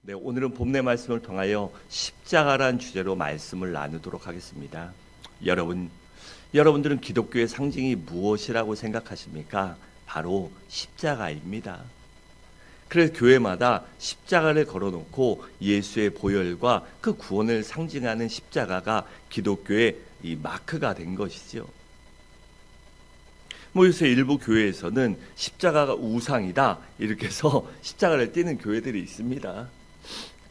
네, 오늘은 본문의 말씀을 통하여 십자가란 주제로 말씀을 나누도록 하겠습니다. 여러분들은 기독교의 상징이 무엇이라고 생각하십니까? 바로 십자가입니다. 그래서 교회마다 십자가를 걸어놓고 예수의 보혈과 그 구원을 상징하는 십자가가 기독교의 이 마크가 된 것이죠. 요새 일부 교회에서는 십자가가 우상이다 이렇게 해서 십자가를 띄는 교회들이 있습니다.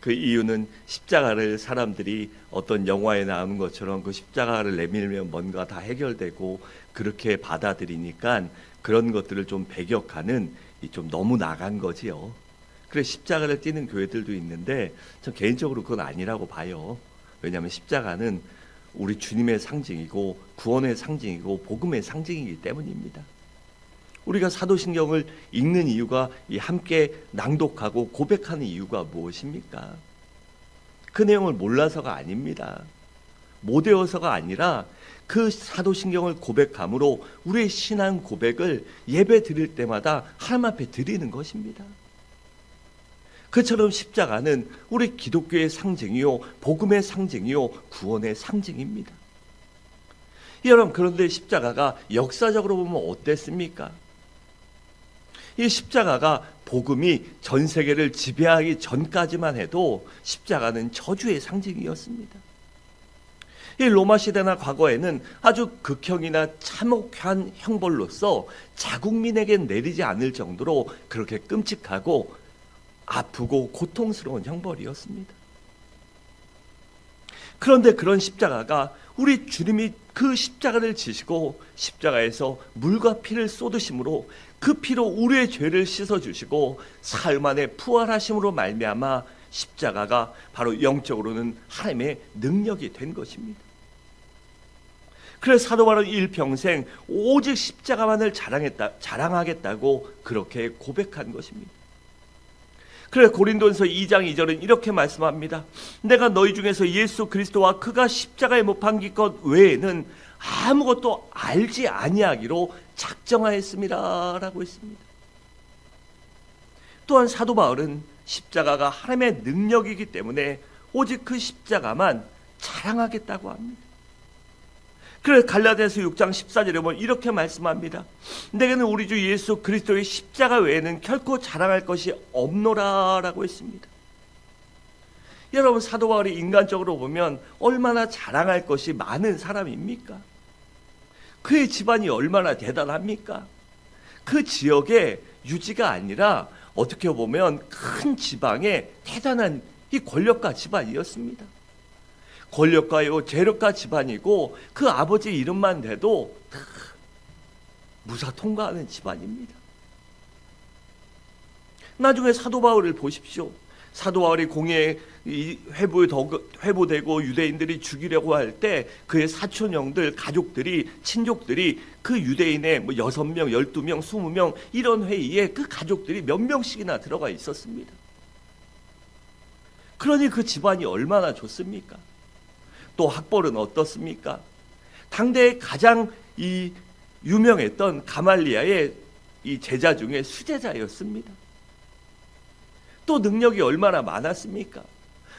그 이유는 십자가를 사람들이 어떤 영화에 나오는 것처럼 그 십자가를 내밀면 뭔가 다 해결되고 그렇게 받아들이니까 그런 것들을 좀 배격하는 좀 너무 나간 거지요. 그래서 십자가를 띄는 교회들도 있는데 전 개인적으로 그건 아니라고 봐요. 왜냐하면 십자가는 우리 주님의 상징이고 구원의 상징이고 복음의 상징이기 때문입니다. 우리가 사도신경을 읽는 이유가 함께 낭독하고 고백하는 이유가 무엇입니까? 그 내용을 몰라서가 아닙니다. 못 외워서가 아니라 그 사도신경을 고백함으로 우리의 신앙 고백을 예배 드릴 때마다 하나님 앞에 드리는 것입니다. 그처럼 십자가는 우리 기독교의 상징이요 복음의 상징이요 구원의 상징입니다. 여러분, 그런데 십자가가 역사적으로 보면 어땠습니까? 이 십자가가 복음이 전 세계를 지배하기 전까지만 해도 십자가는 저주의 상징이었습니다. 이 로마 시대나 과거에는 아주 극형이나 참혹한 형벌로서 자국민에게 내리지 않을 정도로 그렇게 끔찍하고 아프고 고통스러운 형벌이었습니다. 그런데 그런 십자가가 우리 주님이 그 십자가를 지시고 십자가에서 물과 피를 쏟으심으로 그 피로 우리의 죄를 씻어주시고 사흘 만에 부활하심으로 말미암아 십자가가 바로 영적으로는 하나님의 능력이 된 것입니다. 그래서 사도 바울은 일평생 오직 십자가만을 자랑하겠다고 그렇게 고백한 것입니다. 그래서 고린도전서 2장 2절은 이렇게 말씀합니다. 내가 너희 중에서 예수 그리스도와 그가 십자가에 못 박힌 것 외에는 아무것도 알지 아니하기로 작정하였습니다 라고 했습니다. 또한 사도 바울은 십자가가 하나님의 능력이기 때문에 오직 그 십자가만 자랑하겠다고 합니다. 그래서 갈라디아서 6장 14절에 보면 이렇게 말씀합니다. 내게는 우리 주 예수 그리스도의 십자가 외에는 결코 자랑할 것이 없노라 라고 했습니다. 여러분, 사도 바울이 인간적으로 보면 얼마나 자랑할 것이 많은 사람입니까? 그의 집안이 얼마나 대단합니까? 그 지역의 유지가 아니라 어떻게 보면 큰 지방의 대단한 이 권력가 집안이었습니다. 권력가요 재력가 집안이고 그 아버지 이름만 대도 다 무사 통과하는 집안입니다. 나중에 사도 바울을 보십시오. 사도 바울이 공의에 회부되고 유대인들이 죽이려고 할 때 그의 사촌형들, 가족들이, 친족들이 그 유대인의 6명, 12명, 20명 이런 회의에 그 가족들이 몇 명씩이나 들어가 있었습니다. 그러니 그 집안이 얼마나 좋습니까? 또 학벌은 어떻습니까? 당대에 가장 유명했던 가말리아의 이 제자 중에 수제자였습니다. 또 능력이 얼마나 많았습니까?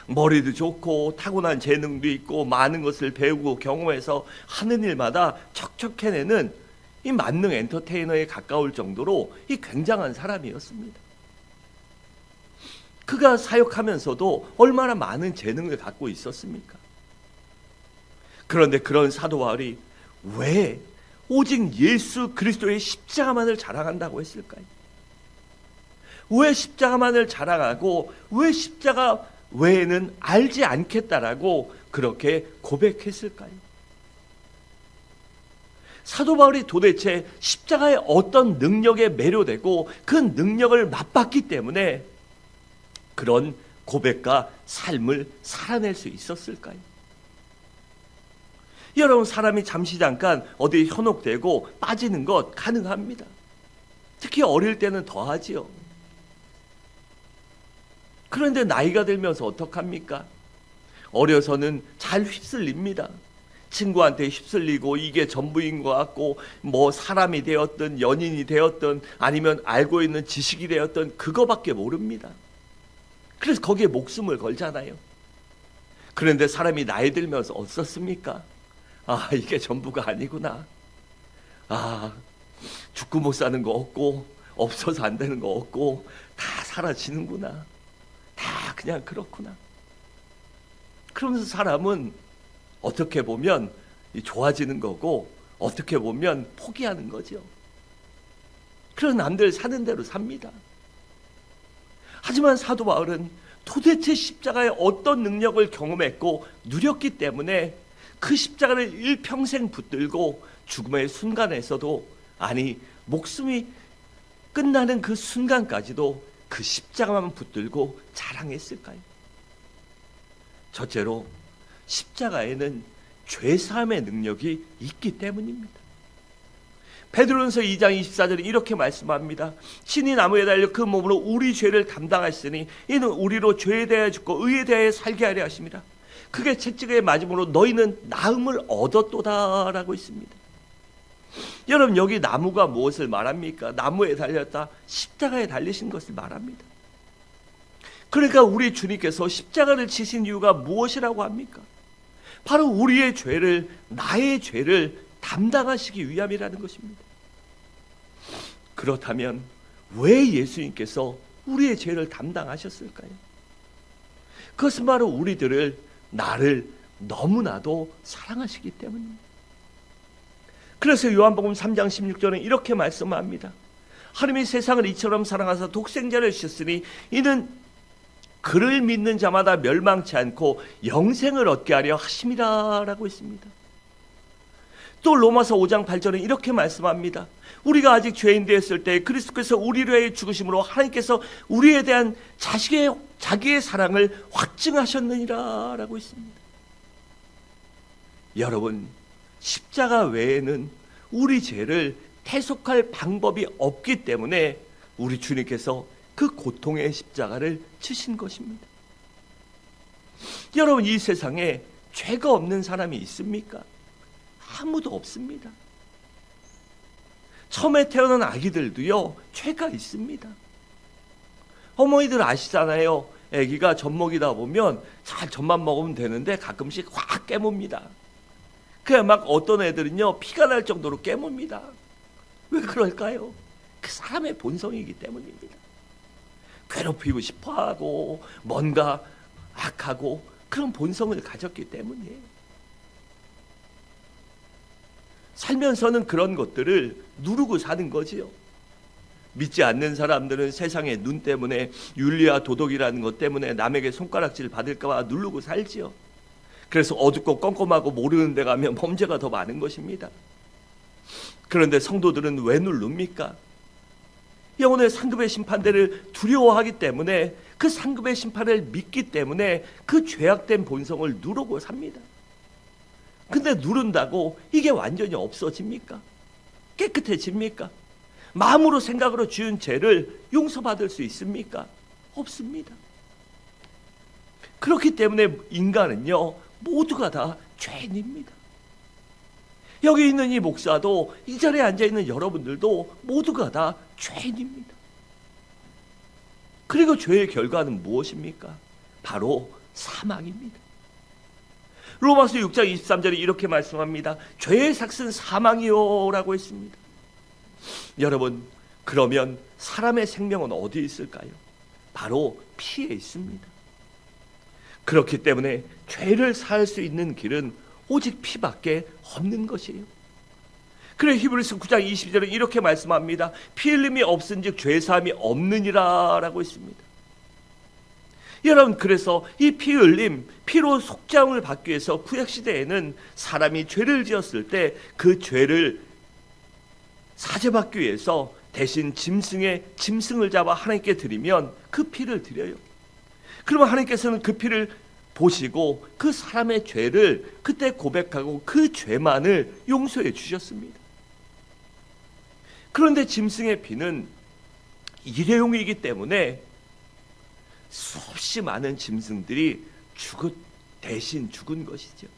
머리도 좋고 타고난 재능도 있고 많은 것을 배우고 경험해서 하는 일마다 척척 해내는 이 만능 엔터테이너에 가까울 정도로 이 굉장한 사람이었습니다. 그가 사역하면서도 얼마나 많은 재능을 갖고 있었습니까? 그런데 그런 사도 바울이 왜 오직 예수 그리스도의 십자가만을 자랑한다고 했을까요? 왜 십자가만을 자랑하고 왜 십자가 외에는 알지 않겠다라고 그렇게 고백했을까요? 사도 바울이 도대체 십자가의 어떤 능력에 매료되고 그 능력을 맛봤기 때문에 그런 고백과 삶을 살아낼 수 있었을까요? 여러분, 사람이 잠시 잠깐 어디에 현혹되고 빠지는 것 가능합니다. 특히 어릴 때는 더하지요. 그런데 나이가 들면서 어떡합니까? 어려서는 잘 휩쓸립니다. 친구한테 휩쓸리고 이게 전부인 것 같고 사람이 되었든 연인이 되었든 아니면 알고 있는 지식이 되었든 그거밖에 모릅니다. 그래서 거기에 목숨을 걸잖아요. 그런데 사람이 나이 들면서 어떻습니까? 아, 이게 전부가 아니구나. 아, 죽고 못 사는 거 없고, 없어서 안 되는 거 없고, 다 사라지는구나. 다 그냥 그렇구나. 그러면서 사람은 어떻게 보면 좋아지는 거고, 어떻게 보면 포기하는 거죠. 그런 남들 사는 대로 삽니다. 하지만 사도 바울은 도대체 십자가의 어떤 능력을 경험했고 누렸기 때문에 그 십자가를 일평생 붙들고 죽음의 순간에서도, 아니 목숨이 끝나는 그 순간까지도 그 십자가만 붙들고 자랑했을까요? 첫째로 십자가에는 죄사함의 능력이 있기 때문입니다. 베드로전서 2장 24절에 이렇게 말씀합니다. 친히 나무에 달려 그 몸으로 우리 죄를 담당하시니 이는 우리로 죄에 대하여 죽고 의에 대하여 살게 하려 하십니다. 그게 채찍에 맞음으로 너희는 나음을 얻었도다 라고 있습니다. 여러분, 여기 나무가 무엇을 말합니까? 나무에 달렸다, 십자가에 달리신 것을 말합니다. 그러니까 우리 주님께서 십자가를 치신 이유가 무엇이라고 합니까? 바로 우리의 죄를, 나의 죄를 담당하시기 위함이라는 것입니다. 그렇다면 왜 예수님께서 우리의 죄를 담당하셨을까요? 그것은 바로 우리들을, 나를 너무나도 사랑하시기 때문입니다. 그래서 요한복음 3장 16절에 이렇게 말씀합니다. 하나님이 세상을 이처럼 사랑하사 독생자를 주셨으니 이는 그를 믿는 자마다 멸망치 않고 영생을 얻게 하려 하심이라 라고 있습니다. 또 로마서 5장 8절에 이렇게 말씀합니다. 우리가 아직 죄인 되었을 때 그리스도께서 우리를 위해 죽으심으로 하나님께서 우리에 대한 자기의 사랑을 확증하셨느니라 라고 있습니다. 여러분, 십자가 외에는 우리 죄를 대속할 방법이 없기 때문에 우리 주님께서 그 고통의 십자가를 치신 것입니다. 여러분, 이 세상에 죄가 없는 사람이 있습니까? 아무도 없습니다. 처음에 태어난 아기들도요, 죄가 있습니다. 어머니들 아시잖아요. 아기가 젖 먹이다 보면 잘 젖만 먹으면 되는데 가끔씩 확 깨뭅니다. 그냥 막 어떤 애들은요, 피가 날 정도로 깨뭅니다. 왜 그럴까요? 그 사람의 본성이기 때문입니다. 괴롭히고 싶어하고 뭔가 악하고 그런 본성을 가졌기 때문이에요. 살면서는 그런 것들을 누르고 사는 거지요. 믿지 않는 사람들은 세상의 눈 때문에, 윤리와 도덕이라는 것 때문에 남에게 손가락질 받을까 봐 누르고 살지요. 그래서 어둡고 껌껌하고 모르는 데 가면 범죄가 더 많은 것입니다. 그런데 성도들은 왜 누릅니까? 영혼의 상급의 심판대를 두려워하기 때문에, 그 상급의 심판을 믿기 때문에 그 죄악된 본성을 누르고 삽니다. 근데 누른다고 이게 완전히 없어집니까? 깨끗해집니까? 마음으로 생각으로 지은 죄를 용서받을 수 있습니까? 없습니다. 그렇기 때문에 인간은요, 모두가 다 죄인입니다. 여기 있는 이 목사도, 이 자리에 앉아있는 여러분들도 모두가 다 죄인입니다. 그리고 죄의 결과는 무엇입니까? 바로 사망입니다. 로마서 6장 23절에 이렇게 말씀합니다. 죄의 삭은 사망이요 라고 했습니다. 여러분, 그러면 사람의 생명은 어디에 있을까요? 바로 피에 있습니다. 그렇기 때문에 죄를 사할 수 있는 길은 오직 피밖에 없는 것이에요. 그래 히브리서 9장 22절에 이렇게 말씀합니다. 피 흘림이 없은즉 죄사함이 없느니라 라고 했습니다. 여러분, 그래서 이 피 흘림, 피로 속죄함을 받기 위해서 구약시대에는 사람이 죄를 지었을 때 그 죄를 사죄받기 위해서 대신 짐승을 잡아 하나님께 드리면 그 피를 드려요. 그러면 하나님께서는 그 피를 보시고 그 사람의 죄를 그때 고백하고 그 죄만을 용서해 주셨습니다. 그런데 짐승의 피는 일회용이기 때문에 수없이 많은 짐승들이 대신 죽은 것이죠.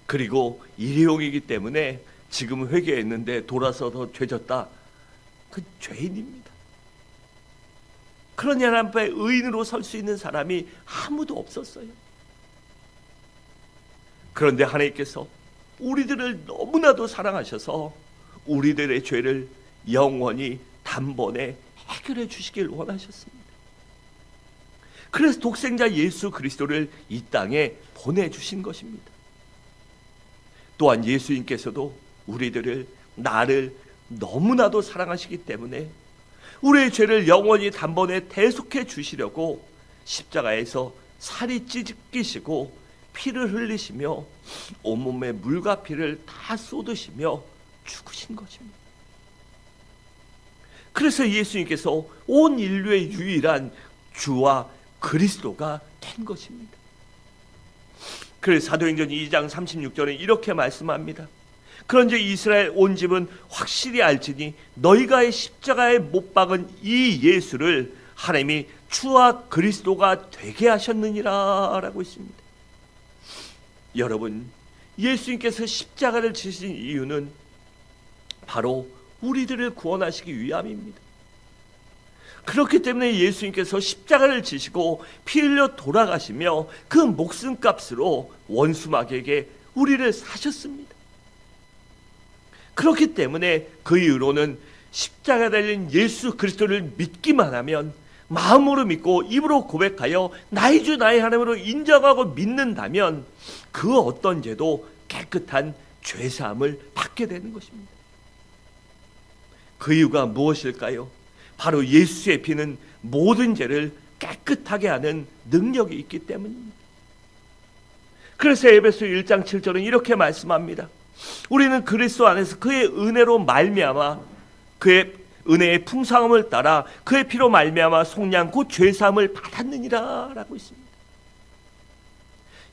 그리고 일회용이기 때문에 지금 회개했는데 돌아서서 죄졌다, 그 죄인입니다. 그러니 하나님 앞에 의인으로 설 수 있는 사람이 아무도 없었어요. 그런데 하나님께서 우리들을 너무나도 사랑하셔서 우리들의 죄를 영원히 단번에 해결해 주시길 원하셨습니다. 그래서 독생자 예수 그리스도를 이 땅에 보내주신 것입니다. 또한 예수님께서도 우리들을, 나를 너무나도 사랑하시기 때문에 우리의 죄를 영원히 단번에 대속해 주시려고 십자가에서 살이 찢기시고 피를 흘리시며 온몸에 물과 피를 다 쏟으시며 죽으신 것입니다. 그래서 예수님께서 온 인류의 유일한 주와 그리스도가 된 것입니다. 그래서 사도행전 2장 36절에 이렇게 말씀합니다. 그런즉 이스라엘 온 집은 확실히 알지니 너희가 십자가에 못 박은 이 예수를 하나님이 주와 그리스도가 되게 하셨느니라 라고 있습니다. 여러분, 예수님께서 십자가를 지신 이유는 바로 우리들을 구원하시기 위함입니다. 그렇기 때문에 예수님께서 십자가를 지시고 피 흘려 돌아가시며 그 목숨값으로 원수마귀에게 우리를 사셨습니다. 그렇기 때문에 그 이후로는 십자가에 달린 예수 그리스도를 믿기만 하면, 마음으로 믿고 입으로 고백하여 나의 주 나의 하나님으로 인정하고 믿는다면 그 어떤 죄도 깨끗한 죄사함을 받게 되는 것입니다. 그 이유가 무엇일까요? 바로 예수의 피는 모든 죄를 깨끗하게 하는 능력이 있기 때문입니다. 그래서 에베소 1장 7절은 이렇게 말씀합니다. 우리는 그리스도 안에서 그의 은혜로 말미암아 그의 은혜의 풍성함을 따라 그의 피로 말미암아 속량 곧 죄사함을 받았느니라 라고 있습니다.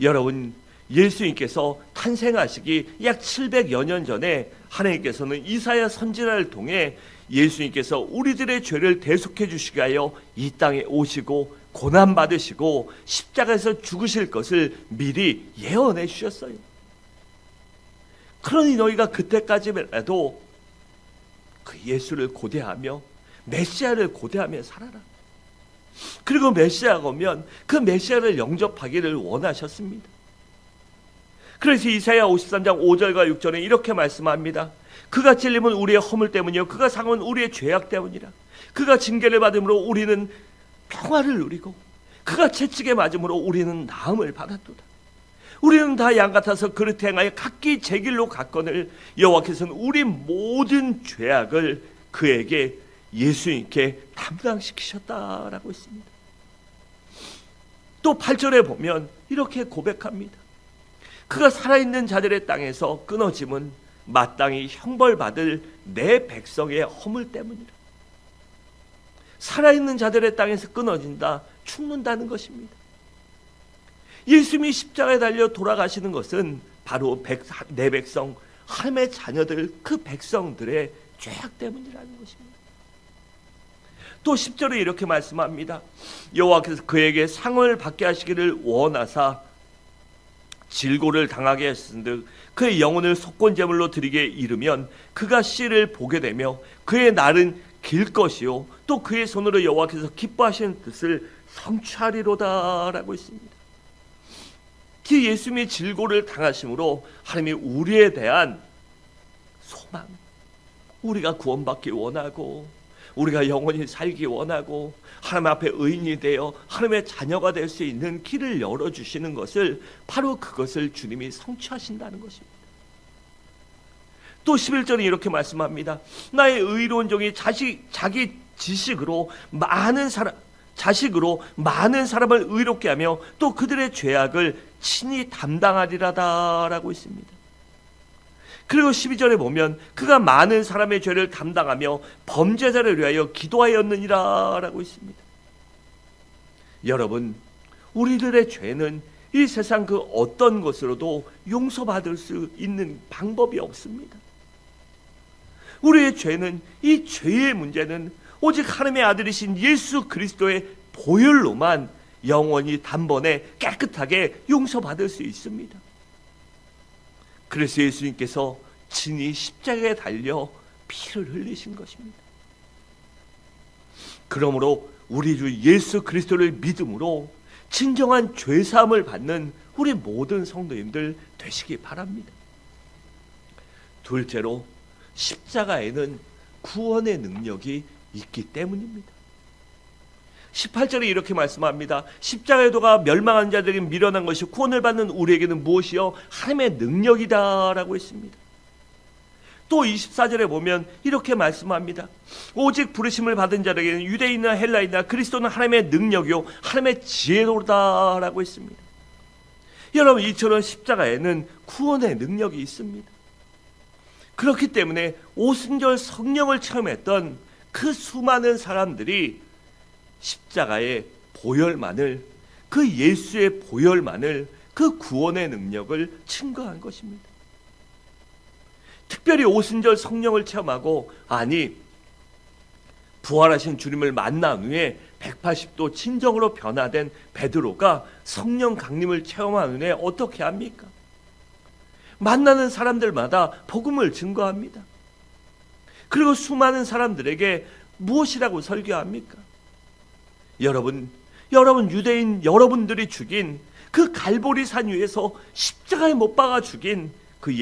여러분, 예수님께서 탄생하시기 약 700여 년 전에 하나님께서는 이사야 선지자를 통해 예수님께서 우리들의 죄를 대속해 주시기 위하여 이 땅에 오시고 고난받으시고 십자가에서 죽으실 것을 미리 예언해 주셨어요. 그러니 너희가 그때까지라도 그 예수를 고대하며 메시아를 고대하며 살아라. 그리고 메시아가 오면 그 메시아를 영접하기를 원하셨습니다. 그래서 이사야 53장 5절과 6절에 이렇게 말씀합니다. 그가 찔림은 우리의 허물 때문이요 그가 상은 우리의 죄악 때문이라. 그가 징계를 받음으로 우리는 평화를 누리고 그가 채찍에 맞음으로 우리는 나음을 받았도다. 우리는 다 양 같아서 그릇 행하여 각기 제 길로 갔거늘 여호와께서는 우리 모든 죄악을 그에게 예수님께 담당시키셨다라고 했습니다. 또 8절에 보면 이렇게 고백합니다. 그가 살아있는 자들의 땅에서 끊어짐은 마땅히 형벌받을 내 백성의 허물 때문이라. 살아있는 자들의 땅에서 끊어진다, 죽는다는 것입니다. 예수님이 십자가에 달려 돌아가시는 것은 바로 내 백성, 하나님의 자녀들, 그 백성들의 죄악 때문이라는 것입니다. 또 10절에 이렇게 말씀합니다. 여호와께서 그에게 상을 받게 하시기를 원하사 질고를 당하게 하신즉 그의 영혼을 속건제물로 드리게 이르면 그가 씨를 보게 되며 그의 날은 길 것이요 또 그의 손으로 여호와께서 기뻐하시는 뜻을 성취하리로다 라고 있습니다. 그 예수님의 질고를 당하심으로 하나님이 우리에 대한 소망, 우리가 구원받기 원하고 우리가 영원히 살기 원하고 하나님 앞에 의인이 되어 하나님의 자녀가 될 수 있는 길을 열어주시는 것을, 바로 그것을 주님이 성취하신다는 것입니다. 또 11절에 이렇게 말씀합니다. 나의 의로운 종이 자기 지식으로 많은 사람을 의롭게 하며 또 그들의 죄악을 친히 담당하리라다 라고 있습니다. 그리고 12절에 보면 그가 많은 사람의 죄를 담당하며 범죄자를 위하여 기도하였느니라 라고 있습니다. 여러분, 우리들의 죄는 이 세상 그 어떤 것으로도 용서받을 수 있는 방법이 없습니다. 우리의 죄는, 이 죄의 문제는 오직 하나님의 아들이신 예수 그리스도의 보혈로만 영원히 단번에 깨끗하게 용서받을 수 있습니다. 그래서 예수님께서 친히 십자가에 달려 피를 흘리신 것입니다. 그러므로 우리 주 예수 그리스도를 믿음으로 진정한 죄사함을 받는 우리 모든 성도님들 되시기 바랍니다. 둘째로 십자가에는 구원의 능력이 있기 때문입니다. 18절에 이렇게 말씀합니다. 십자가의 도가 멸망한 자들에게 미련한 것이 구원을 받는 우리에게는 무엇이요? 하나님의 능력이다 라고 했습니다. 또 24절에 보면 이렇게 말씀합니다. 오직 부르심을 받은 자에게는 유대인이나 헬라인이나 그리스도는 하나님의 능력이요 하나님의 지혜로다 라고 했습니다. 여러분, 이처럼 십자가에는 구원의 능력이 있습니다. 그렇기 때문에 오순절 성령을 체험했던 그 수많은 사람들이 십자가의 보혈만을, 그 예수의 보혈만을, 그 구원의 능력을 증거한 것입니다. 특별히 오순절 성령을 체험하고, 아니 부활하신 주님을 만난 후에 180도 진정으로 변화된 베드로가 성령 강림을 체험한 후에 어떻게 합니까? 만나는 사람들마다 복음을 증거합니다. 그리고 수많은 사람들에게 무엇이라고 설교합니까? 여러분 유대인 여러분들이 죽인 그 갈보리 산 위에서 십자가에 못 박아 죽인 그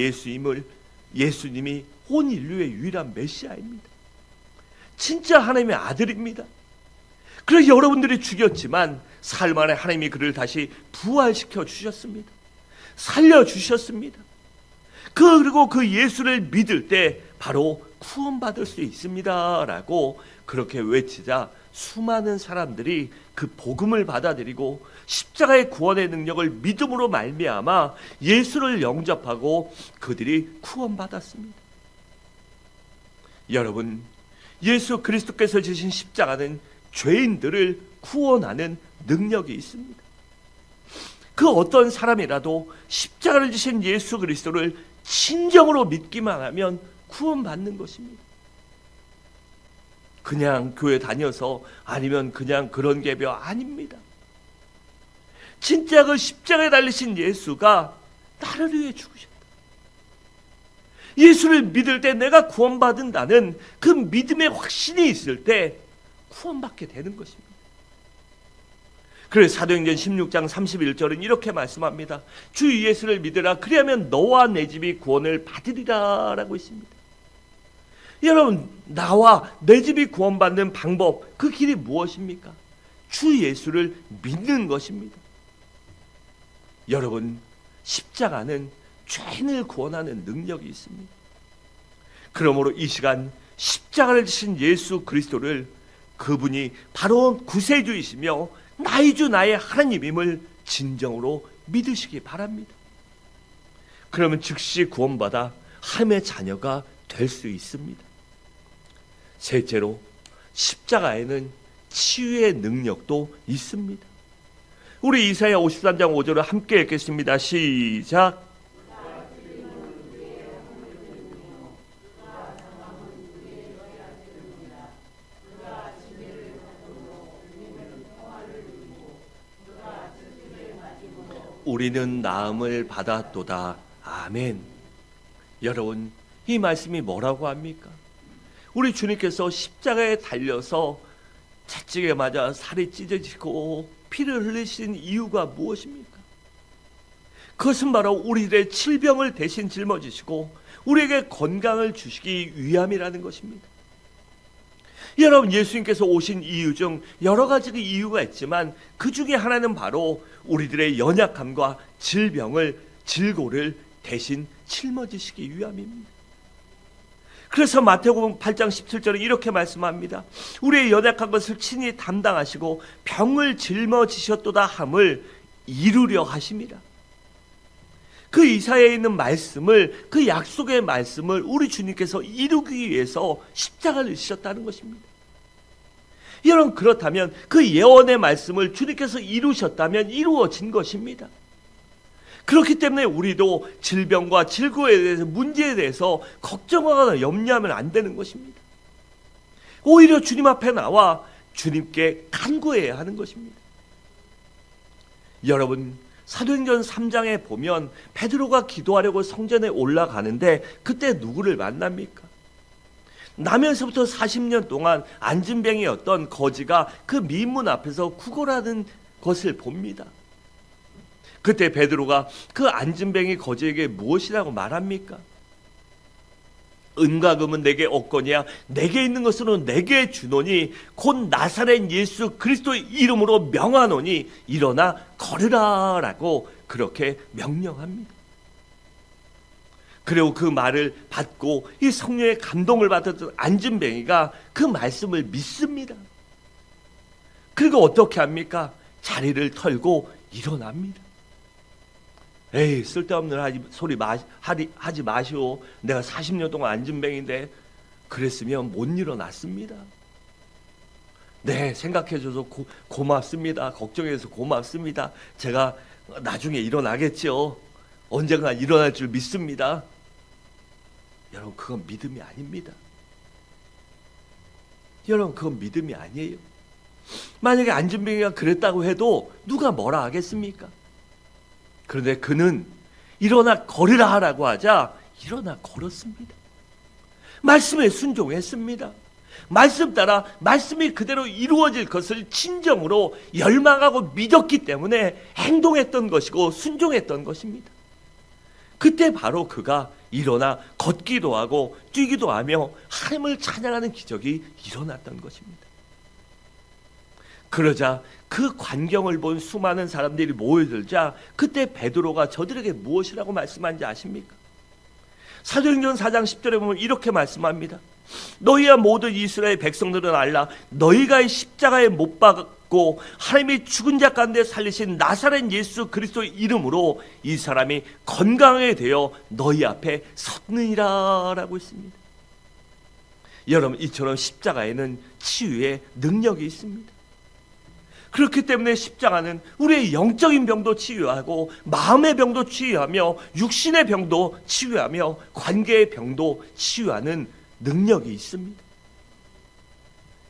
예수님이 온 인류의 유일한 메시아입니다. 진짜 하나님의 아들입니다. 그래서 여러분들이 죽였지만 사흘 만에 하나님이 그를 다시 부활시켜 주셨습니다. 살려주셨습니다. 그리고 그 예수를 믿을 때 바로 구원받을 수 있습니다 라고 그렇게 외치자 수많은 사람들이 그 복음을 받아들이고 십자가의 구원의 능력을 믿음으로 말미암아 예수를 영접하고 그들이 구원받았습니다. 여러분, 예수 그리스도께서 지신 십자가는 죄인들을 구원하는 능력이 있습니다. 그 어떤 사람이라도 십자가를 지신 예수 그리스도를 진정으로 믿기만 하면 구원받는 것입니다. 그냥 교회 다녀서 아니면 그냥 그런 개별 아닙니다. 진짜 그 십자가에 달리신 예수가 나를 위해 죽으셨다. 예수를 믿을 때 내가 구원받는다는 그 믿음의 확신이 있을 때 구원받게 되는 것입니다. 그래서 사도행전 16장 31절은 이렇게 말씀합니다. 주 예수를 믿으라. 그리하면 너와 내 집이 구원을 받으리라 라고 있습니다. 여러분, 나와 내 집이 구원받는 방법, 그 길이 무엇입니까? 주 예수를 믿는 것입니다. 여러분, 십자가는 죄인을 구원하는 능력이 있습니다. 그러므로 이 시간 십자가를 지신 예수 그리스도를, 그분이 바로 구세주이시며 나의 주 나의 하나님임을 진정으로 믿으시기 바랍니다. 그러면 즉시 구원받아 하나님의 자녀가 될 수 있습니다. 셋째로, 십자가에는 치유의 능력도 있습니다. 우리 이사야 53장 5절을 함께 읽겠습니다. 시작. 우리는 나음을 받았도다. 아멘. 여러분, 이 말씀이 뭐라고 합니까? 우리 주님께서 십자가에 달려서 채찍에 맞아 살이 찢어지고 피를 흘리신 이유가 무엇입니까? 그것은 바로 우리들의 질병을 대신 짊어지시고 우리에게 건강을 주시기 위함이라는 것입니다. 여러분, 예수님께서 오신 이유 중 여러 가지 이유가 있지만 그 중에 하나는 바로 우리들의 연약함과 질고를 대신 짊어지시기 위함입니다. 그래서 마태복음 8장 17절에 이렇게 말씀합니다. 우리의 연약한 것을 친히 담당하시고 병을 짊어지셨도다 함을 이루려 하심이라. 그 이사야에 있는 말씀을, 그 약속의 말씀을 우리 주님께서 이루기 위해서 십자가를 지셨다는 것입니다. 여러분, 그렇다면 그 예언의 말씀을 주님께서 이루셨다면 이루어진 것입니다. 그렇기 때문에 우리도 질병과 질고에 대해서, 문제에 대해서 걱정하거나 염려하면 안 되는 것입니다. 오히려 주님 앞에 나와 주님께 간구해야 하는 것입니다. 여러분, 사도행전 3장에 보면 베드로가 기도하려고 성전에 올라가는데 그때 누구를 만납니까? 나면서부터 40년 동안 안진뱅이였던 거지가 그 미문 앞에서 구걸하는 것을 봅니다. 그때 베드로가 그 안진뱅이 거지에게 무엇이라고 말합니까? 은과 금은 내게 없거니와 내게 있는 것으로 내게 주노니 곧 나사렛 예수 그리스도의 이름으로 명하노니 일어나 걸으라 라고 그렇게 명령합니다. 그리고 그 말을 받고 이 성령의 감동을 받았던 안진뱅이가 그 말씀을 믿습니다. 그리고 어떻게 합니까? 자리를 털고 일어납니다. 에이, 쓸데없는 소리 하지 마시오. 내가 40년 동안 안진뱅인데 그랬으면 못 일어났습니다. 네, 생각해줘서 고맙습니다. 걱정해서 고맙습니다. 제가 나중에 일어나겠죠. 언젠가 일어날 줄 믿습니다. 여러분, 그건 믿음이 아닙니다. 여러분, 그건 믿음이 아니에요. 만약에 안진뱅이가 그랬다고 해도 누가 뭐라 하겠습니까? 그런데 그는 일어나 걸으라 하라고 하자 일어나 걸었습니다. 말씀에 순종했습니다. 말씀 따라 말씀이 그대로 이루어질 것을 진정으로 열망하고 믿었기 때문에 행동했던 것이고 순종했던 것입니다. 그때 바로 그가 일어나 걷기도 하고 뛰기도 하며 하나님을 찬양하는 기적이 일어났던 것입니다. 그러자 그 광경을 본 수많은 사람들이 모여들자 그때 베드로가 저들에게 무엇이라고 말씀한지 아십니까? 사도행전 4장 10절에 보면 이렇게 말씀합니다. 너희와 모든 이스라엘 백성들은 알라. 너희가 이 십자가에 못 박고 하나님이 죽은 자 가운데 살리신 나사렛 예수 그리스도의 이름으로 이 사람이 건강하게 되어 너희 앞에 섰느니라 라고 했습니다. 여러분, 이처럼 십자가에는 치유의 능력이 있습니다. 그렇기 때문에 십자가는 우리의 영적인 병도 치유하고 마음의 병도 치유하며 육신의 병도 치유하며 관계의 병도 치유하는 능력이 있습니다.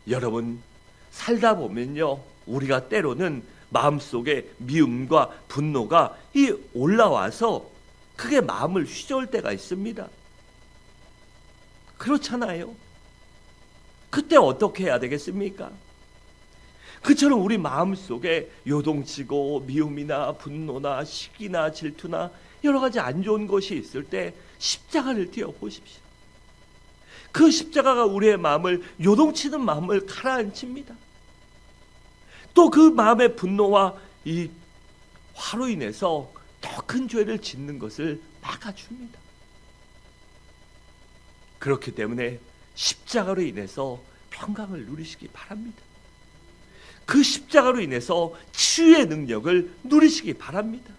여러분, 살다 보면요, 우리가 때로는 마음속에 미움과 분노가 올라와서 그게 마음을 휘저을 때가 있습니다. 그렇잖아요. 그때 어떻게 해야 되겠습니까? 그처럼 우리 마음속에 요동치고 미움이나 분노나 시기나 질투나 여러 가지 안 좋은 것이 있을 때 십자가를 띄워보십시오. 그 십자가가 우리의 마음을, 요동치는 마음을 가라앉힙니다. 또 그 마음의 분노와 이 화로 인해서 더 큰 죄를 짓는 것을 막아줍니다. 그렇기 때문에 십자가로 인해서 평강을 누리시기 바랍니다. 그 십자가로 인해서 치유의 능력을 누리시기 바랍니다.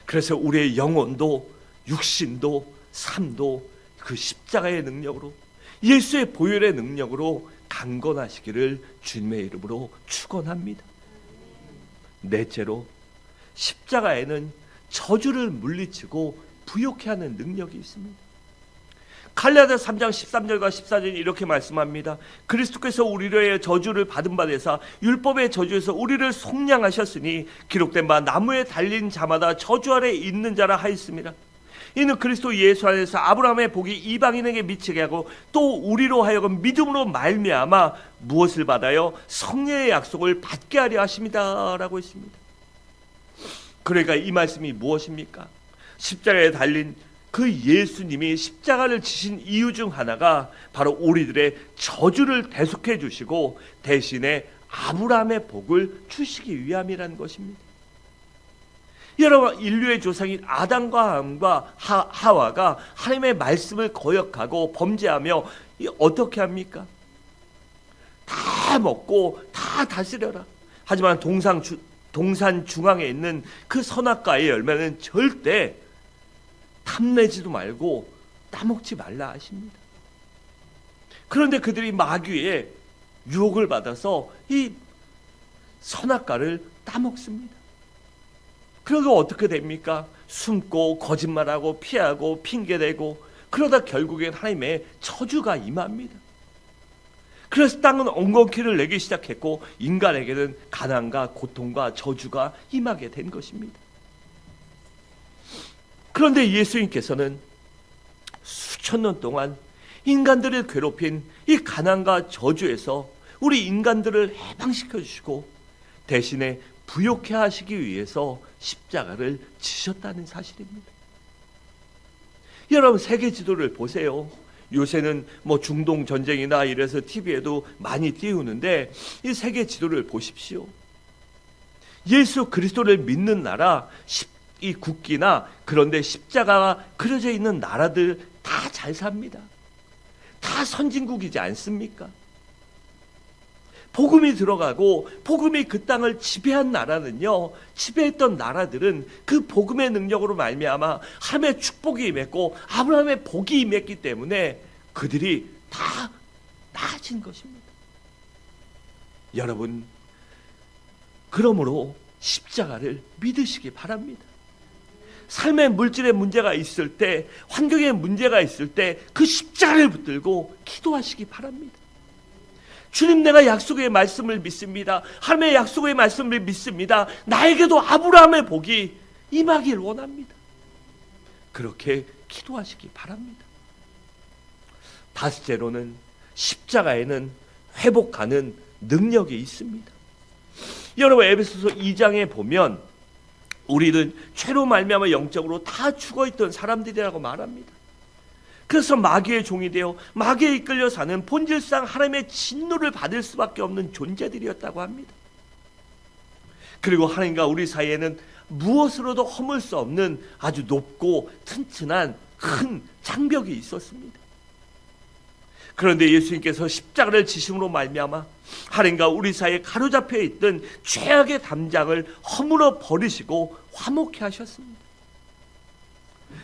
그래서 우리의 영혼도 육신도 삶도 그 십자가의 능력으로, 예수의 보혈의 능력으로 강건하시기를 주님의 이름으로 축원합니다. 넷째로, 십자가에는 저주를 물리치고 부욕케 하는 능력이 있습니다. 갈라디아 3장 13절과 14절이 이렇게 말씀합니다. 그리스도께서 우리로 인해 저주를 받은 바 되사 율법의 저주에서 우리를 속량하셨으니 기록된 바 나무에 달린 자마다 저주 아래 있는 자라 하였습니다. 이는 그리스도 예수 안에서 아브라함의 복이 이방인에게 미치게 하고 또 우리로 하여금 믿음으로 말미암아 무엇을 받아요? 성령의 약속을 받게 하려 하십니다 라고 했습니다. 그러니까 이 말씀이 무엇입니까? 십자가에 달린 그 예수님이 십자가를 지신 이유 중 하나가 바로 우리들의 저주를 대속해 주시고 대신에 아브라함의 복을 주시기 위함이라는 것입니다. 여러분, 인류의 조상인 아담과 하와가 하나님의 말씀을 거역하고 범죄하며 어떻게 합니까? 다 먹고 다 다스려라. 하지만 동산 중앙에 있는 그 선악과의 열매는 절대 탐내지도 말고 따먹지 말라 하십니다. 그런데 그들이 마귀의 유혹을 받아서 이 선악과를 따먹습니다. 그러고 어떻게 됩니까? 숨고 거짓말하고 피하고 핑계대고 그러다 결국엔 하나님의 저주가 임합니다. 그래서 땅은 엉겅퀴를 내기 시작했고 인간에게는 가난과 고통과 저주가 임하게 된 것입니다. 그런데 예수님께서는 수천 년 동안 인간들을 괴롭힌 이 가난과 저주에서 우리 인간들을 해방시켜 주시고 대신에 부욕해 하시기 위해서 십자가를 지셨다는 사실입니다. 여러분, 세계 지도를 보세요. 요새는 중동 전쟁이나 이래서 TV에도 많이 띄우는데 이 세계 지도를 보십시오. 예수 그리스도를 믿는 나라, 이 국기나 그런데 십자가가 그려져 있는 나라들 다 잘 삽니다. 다 선진국이지 않습니까? 복음이 들어가고 복음이 그 땅을 지배한 나라는요, 지배했던 나라들은 그 복음의 능력으로 말미암아 하나님의 축복이 임했고 아브라함의 복이 임했기 때문에 그들이 다 나아진 것입니다. 여러분, 그러므로 십자가를 믿으시기 바랍니다. 삶의 물질의 문제가 있을 때, 환경의 문제가 있을 때 그 십자가를 붙들고 기도하시기 바랍니다. 주님, 내가 약속의 말씀을 믿습니다. 하나님의 약속의 말씀을 믿습니다. 나에게도 아브라함의 복이 임하길 원합니다. 그렇게 기도하시기 바랍니다. 다섯째로는 십자가에는 회복하는 능력이 있습니다. 여러분, 에베소서 2장에 보면 우리는 죄로 말미암아 영적으로 다 죽어있던 사람들이라고 말합니다. 그래서 마귀의 종이 되어 마귀에 이끌려 사는 본질상 하나님의 진노를 받을 수밖에 없는 존재들이었다고 합니다. 그리고 하나님과 우리 사이에는 무엇으로도 허물 수 없는 아주 높고 튼튼한 큰 장벽이 있었습니다. 그런데 예수님께서 십자가를 지심으로 말미암아 하나님과 우리 사이에 가로잡혀 있던 죄악의 담장을 허물어 버리시고 화목케 하셨습니다.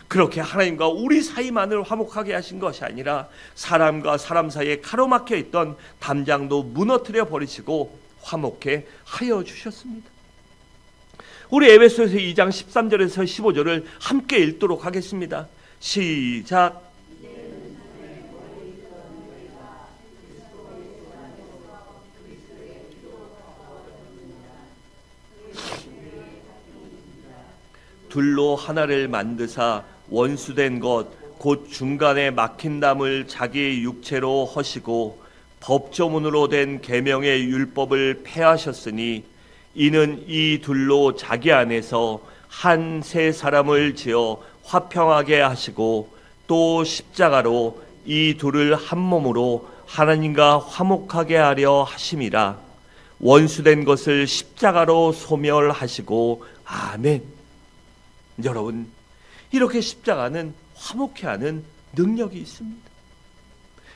그렇게 하나님과 우리 사이만을 화목하게 하신 것이 아니라 사람과 사람 사이에 가로막혀 있던 담장도 무너뜨려 버리시고 화목케 하여 주셨습니다. 우리 에베소서 2장 13절에서 15절을 함께 읽도록 하겠습니다. 시작. 둘로 하나를 만드사 원수된 것 곧 중간에 막힌 담을 자기 육체로 허시고 법조문으로 된 계명의 율법을 폐하셨으니 이는 이 둘로 자기 안에서 한 새 사람을 지어 화평하게 하시고 또 십자가로 이 둘을 한 몸으로 하나님과 화목하게 하려 하심이라. 원수된 것을 십자가로 소멸하시고 아멘. 여러분, 이렇게 십자가는 화목케 하는 능력이 있습니다.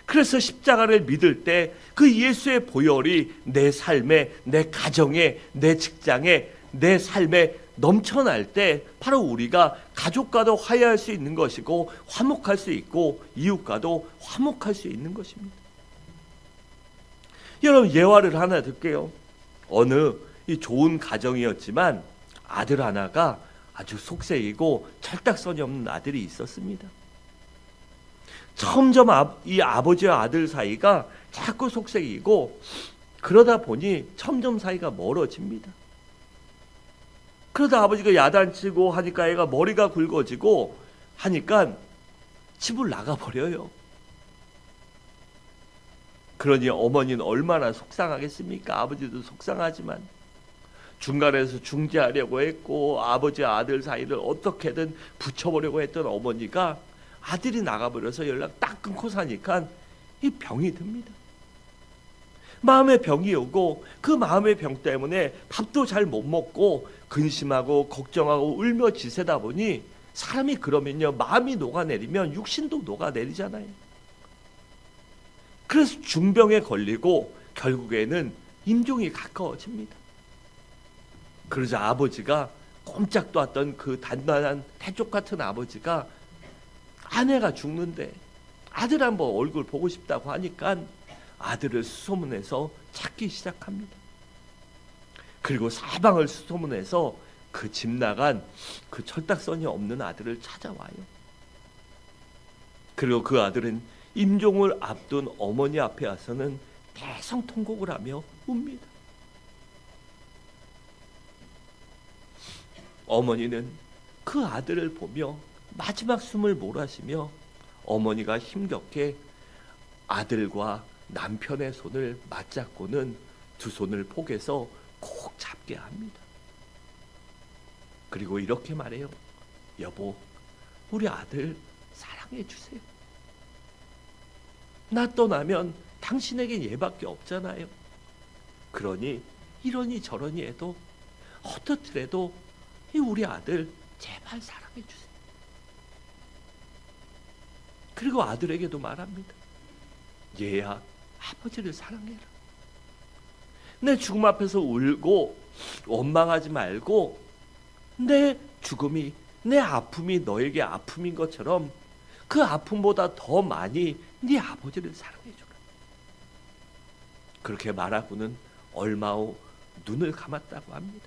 그래서 십자가를 믿을 때 그 예수의 보혈이 내 삶에, 내 가정에, 내 직장에, 내 삶에 넘쳐날 때 바로 우리가 가족과도 화해할 수 있는 것이고 화목할 수 있고 이웃과도 화목할 수 있는 것입니다. 여러분, 예화를 하나 들게요. 어느 이 좋은 가정이었지만 아들 하나가 아주 속색이고 철딱서니 없는 아들이 있었습니다. 점점 이 아버지와 아들 사이가 자꾸 속색이고 그러다 보니 점점 사이가 멀어집니다. 그러다 아버지가 야단치고 하니까 애가 머리가 굵어지고 하니까 집을 나가버려요. 그러니 어머니는 얼마나 속상하겠습니까? 아버지도 속상하지만 중간에서 중재하려고 했고 아버지와 아들 사이를 어떻게든 붙여보려고 했던 어머니가 아들이 나가버려서 연락 딱 끊고 사니까 이 병이 듭니다. 마음의 병이 오고 그 마음의 병 때문에 밥도 잘 못 먹고 근심하고 걱정하고 울며 지새다 보니 사람이 그러면요, 마음이 녹아내리면 육신도 녹아내리잖아요. 그래서 중병에 걸리고 결국에는 임종이 가까워집니다. 그러자 아버지가 꼼짝도 않던 그 단단한 태쪽 같은 아버지가 아내가 죽는데 아들 한번 얼굴 보고 싶다고 하니까 아들을 수소문해서 찾기 시작합니다. 그리고 사방을 수소문해서 그 집 나간 그 철딱서니 없는 아들을 찾아와요. 그리고 그 아들은 임종을 앞둔 어머니 앞에 와서는 대성통곡을 하며 웁니다. 어머니는 그 아들을 보며 마지막 숨을 몰아쉬며 어머니가 힘겹게 아들과 남편의 손을 맞잡고는 두 손을 포개서 꼭 잡게 합니다. 그리고 이렇게 말해요. 여보, 우리 아들 사랑해 주세요. 나 떠나면 당신에겐 얘밖에 없잖아요. 그러니 이러니 저러니 해도 어떻더라도 이 우리 아들 제발 사랑해 주세요. 그리고 아들에게도 말합니다. 얘야, 아버지를 사랑해라. 내 죽음 앞에서 울고 원망하지 말고 내 죽음이, 내 아픔이 너에게 아픔인 것처럼 그 아픔보다 더 많이 네 아버지를 사랑해줘라. 그렇게 말하고는 얼마 후 눈을 감았다고 합니다.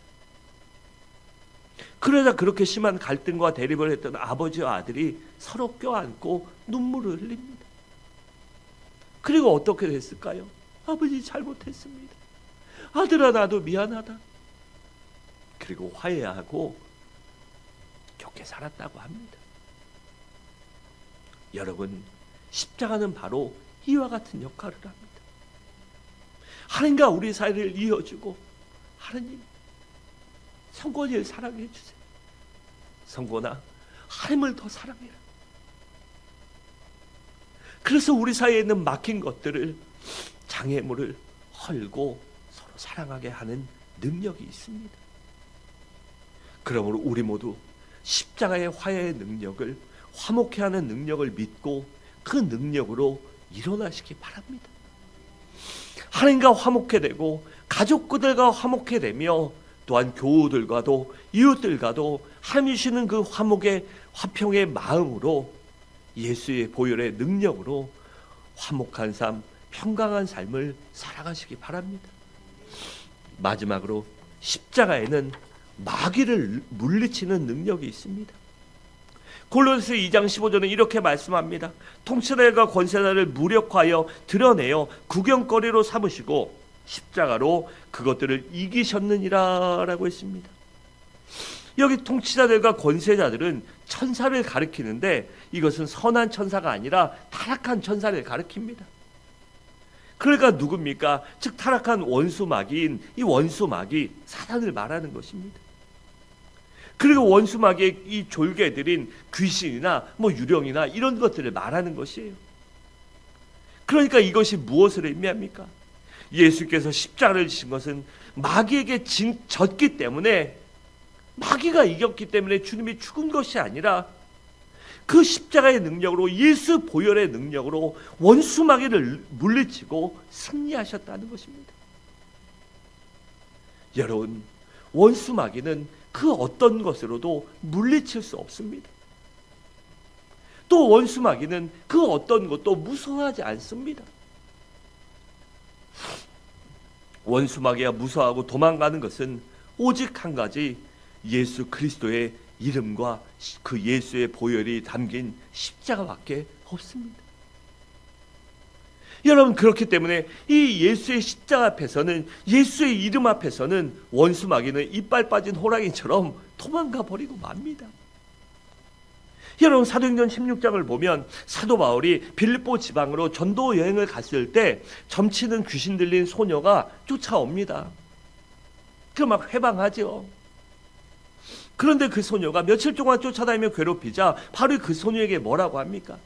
그러자 그렇게 심한 갈등과 대립을 했던 아버지와 아들이 서로 껴안고 눈물을 흘립니다. 그리고 어떻게 됐을까요? 아버지 잘못했습니다. 아들아, 나도 미안하다. 그리고 화해하고 좋게 살았다고 합니다. 여러분, 십자가는 바로 이와 같은 역할을 합니다. 하나님과 우리 사이를 이어주고, 하나님, 성권이를 사랑해 주세요. 성권아, 하나님을 더 사랑해라. 그래서 우리 사이에 있는 막힌 것들을, 장애물을 헐고 서로 사랑하게 하는 능력이 있습니다. 그러므로 우리 모두 십자가의 화해의 능력을, 화목케 하는 능력을 믿고 그 능력으로 일어나시기 바랍니다. 하나님과 화목케 되고 가족들과 화목케 되며 또한 교우들과도 이웃들과도 하나님이 주시는 그 화목의 화평의 마음으로 예수의 보혈의 능력으로 화목한 삶, 평강한 삶을 살아가시기 바랍니다. 마지막으로 십자가에는 마귀를 물리치는 능력이 있습니다. 골로새 2장 15절은 이렇게 말씀합니다. 통치자들과 권세자를 무력화하여 드러내어 구경거리로 삼으시고 십자가로 그것들을 이기셨느니라 라고 했습니다. 여기 통치자들과 권세자들은 천사를 가리키는데 이것은 선한 천사가 아니라 타락한 천사를 가리킵니다. 그러니까 누굽니까? 즉 타락한 원수마귀인 이 원수마귀 사단을 말하는 것입니다. 그리고 원수마귀의 이 졸개들인 귀신이나 유령이나 이런 것들을 말하는 것이에요. 그러니까 이것이 무엇을 의미합니까? 예수께서 십자가를 지신 것은 마귀에게 졌기 때문에, 마귀가 이겼기 때문에 주님이 죽은 것이 아니라 그 십자가의 능력으로, 예수 보혈의 능력으로 원수 마귀를 물리치고 승리하셨다는 것입니다. 여러분, 원수 마귀는 그 어떤 것으로도 물리칠 수 없습니다. 또 원수 마귀는 그 어떤 것도 무서워하지 않습니다. 원수 마귀가 무서워하고 도망가는 것은 오직 한 가지, 예수 그리스도의 이름과 그 예수의 보혈이 담긴 십자가밖에 없습니다. 여러분, 그렇기 때문에 이 예수의 십자가 앞에서는, 예수의 이름 앞에서는 원수 마귀는 이빨 빠진 호랑이처럼 도망가 버리고 맙니다. 여러분, 사도행전 16장을 보면 사도 바울이 빌립보 지방으로 전도 여행을 갔을 때 점치는 귀신 들린 소녀가 쫓아옵니다. 그 막 회방하죠. 그런데 그 소녀가 며칠 동안 쫓아다니며 괴롭히자 바로 그 소녀에게 뭐라고 합니까?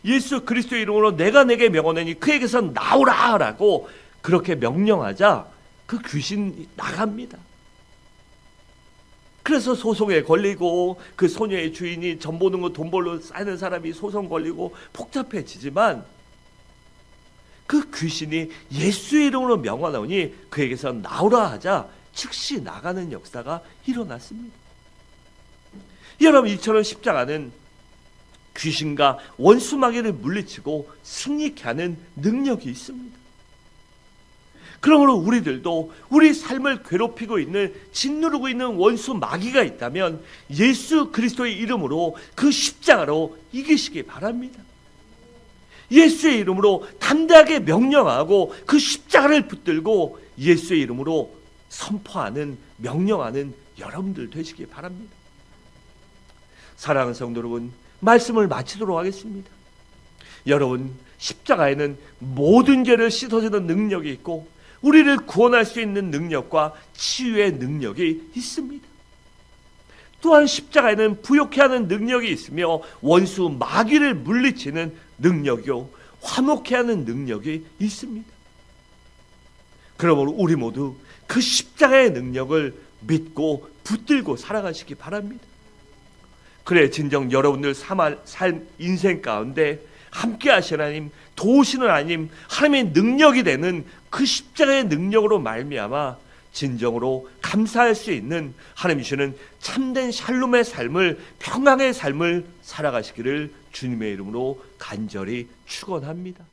예수 그리스도의 이름으로 내가 내게 명하노니 그에게서 나오라 라고 그렇게 명령하자 그 귀신이 나갑니다. 그래서 소송에 걸리고 그 소녀의 주인이 전 보는 거 돈 벌러 사는 사람이 소송 걸리고 복잡해지지만 그 귀신이 예수의 이름으로 명하노니 그에게서 나오라 하자 즉시 나가는 역사가 일어났습니다. 여러분, 이처럼 십자가는 귀신과 원수 마귀를 물리치고 승리케 하는 능력이 있습니다. 그러므로 우리들도 우리 삶을 괴롭히고 있는, 짓누르고 있는 원수 마귀가 있다면 예수 그리스도의 이름으로 그 십자가로 이기시기 바랍니다. 예수의 이름으로 담대하게 명령하고 그 십자가를 붙들고 예수의 이름으로 선포하는, 명령하는 여러분들 되시기 바랍니다. 사랑하는 성도 여러분, 말씀을 마치도록 하겠습니다. 여러분, 십자가에는 모든 죄를 씻어주는 능력이 있고 우리를 구원할 수 있는 능력과 치유의 능력이 있습니다. 또한 십자가에는 부욕케 하는 능력이 있으며 원수 마귀를 물리치는 능력이요 화목케 하는 능력이 있습니다. 그러므로 우리 모두 그 십자가의 능력을 믿고 붙들고 살아가시기 바랍니다. 그래 진정 여러분들 삶 인생 가운데 함께 하시는 하나님, 도우시는 하나님, 하나님의 능력이 되는 그 십자가의 능력으로 말미암아 진정으로 감사할 수 있는 하나님 주시는 참된 샬롬의 삶을, 평강의 삶을 살아가시기를 주님의 이름으로 간절히 축원합니다.